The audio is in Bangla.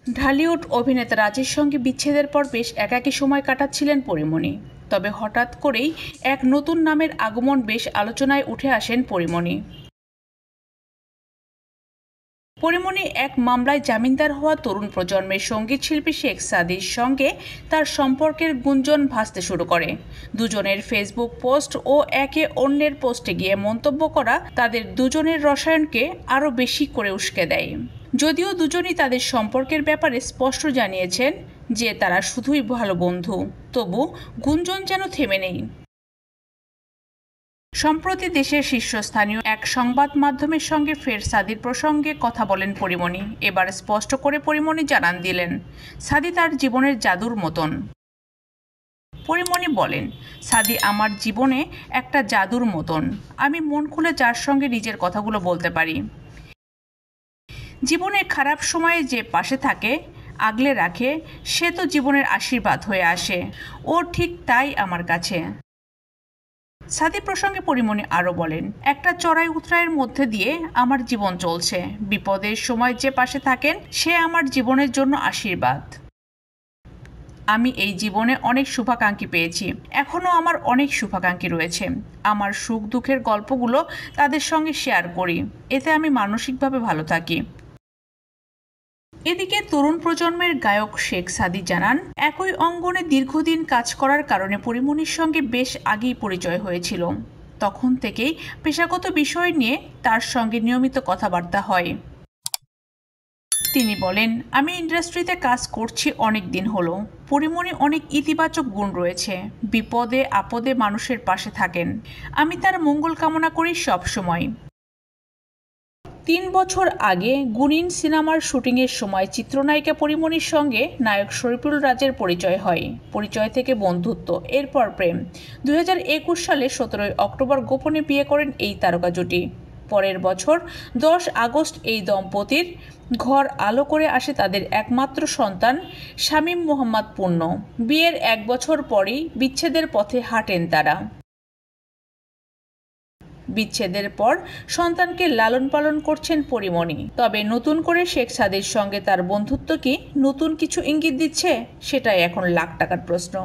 ঢালিউড অভিনেতা রাজের সঙ্গে বিচ্ছেদের পর বেশ একাকী সময় কাটাচ্ছিলেন পরীমণি। তবে হঠাৎ করেই এক নতুন নামের আগমন বেশ আলোচনায় উঠে আসেন পরীমণি। পরীমণি এক মামলায় জামিনদার হওয়া তরুণ প্রজন্মের সঙ্গীত শিল্পী শেখ সাদির সঙ্গে তার সম্পর্কের গুঞ্জন ভাসতে শুরু করে। দুজনের ফেসবুক পোস্ট ও একে অন্যের পোস্টে গিয়ে মন্তব্য করা তাদের দুজনের রসায়নকে আরও বেশি করে উস্কে দেয়। যদিও দুজনই তাদের সম্পর্কের ব্যাপারে স্পষ্ট জানিয়েছেন যে তারা শুধুই ভালো বন্ধু, তবু গুঞ্জন যেন থেমে নেই। সম্প্রতি দেশের শীর্ষস্থানীয় এক সংবাদ মাধ্যমের সঙ্গে ফের সাদির প্রসঙ্গে কথা বলেন পরীমণি। এবার স্পষ্ট করে পরীমণি জানান দিলেন, সাদি তার জীবনের জাদুর মতন। পরীমণি বলেন, সাদি আমার জীবনে একটা জাদুর মতন। আমি মন খুলে যার সঙ্গে নিজের কথাগুলো বলতে পারি। জীবনের খারাপ সময়ে যে পাশে থাকে, আগলে রাখে, সে তো জীবনের আশীর্বাদ হয়ে আসে। ও ঠিক তাই আমার কাছে। সাদি প্রসঙ্গে পরীমণি আরও বলেন, একটা চড়াই উতরাইয়ের মধ্যে দিয়ে আমার জীবন চলছে। বিপদের সময় যে পাশে থাকেন সে আমার জীবনের জন্য আশীর্বাদ। আমি এই জীবনে অনেক শুভাকাঙ্ক্ষী পেয়েছি, এখনও আমার অনেক শুভাকাঙ্ক্ষী রয়েছে। আমার সুখ দুঃখের গল্পগুলো তাদের সঙ্গে শেয়ার করি, এতে আমি মানসিকভাবে ভালো থাকি। এদিকে তরুণ প্রজন্মের গায়ক শেখ সাদি জানান, একই অঙ্গনে দীর্ঘদিন কাজ করার কারণে পরীমণির সঙ্গে বেশ আগেই পরিচয় হয়েছিল। তখন থেকেই পেশাগত বিষয় নিয়ে তার সঙ্গে নিয়মিত কথাবার্তা হয়। তিনি বলেন, আমি ইন্ডাস্ট্রিতে কাজ করছি অনেক দিন হলো। পরীমণি অনেক ইতিবাচক গুণ রয়েছে। বিপদে আপদে মানুষের পাশে থাকেন। আমি তার মঙ্গল কামনা করি সবসময়। ৩ বছর আগে গুণিন সিনেমার শুটিংয়ের সময় চিত্রনায়িকা পরীমণির সঙ্গে নায়ক শরীফুল রাজের পরিচয় হয়। পরিচয় থেকে বন্ধুত্ব, এরপর প্রেম। ২০২১ সালে ১৭ অক্টোবর গোপনে বিয়ে করেন এই তারকা জুটি। পরের বছর ১০ আগস্ট এই দম্পতির ঘর আলো করে আসে তাদের একমাত্র সন্তান শামীম মোহাম্মদ পূর্ণ। বিয়ের ১ বছর পরই বিচ্ছেদের পথে হাঁটেন তারা। বিচ্ছেদের পর সন্তানকে লালন পালন করছেন পরীমণি। তবে নতুন করে শেখ সাদির সঙ্গে তার বন্ধুত্ব কি নতুন কিছু ইঙ্গিত দিচ্ছে, সেটাই এখন লাখ টাকার প্রশ্ন।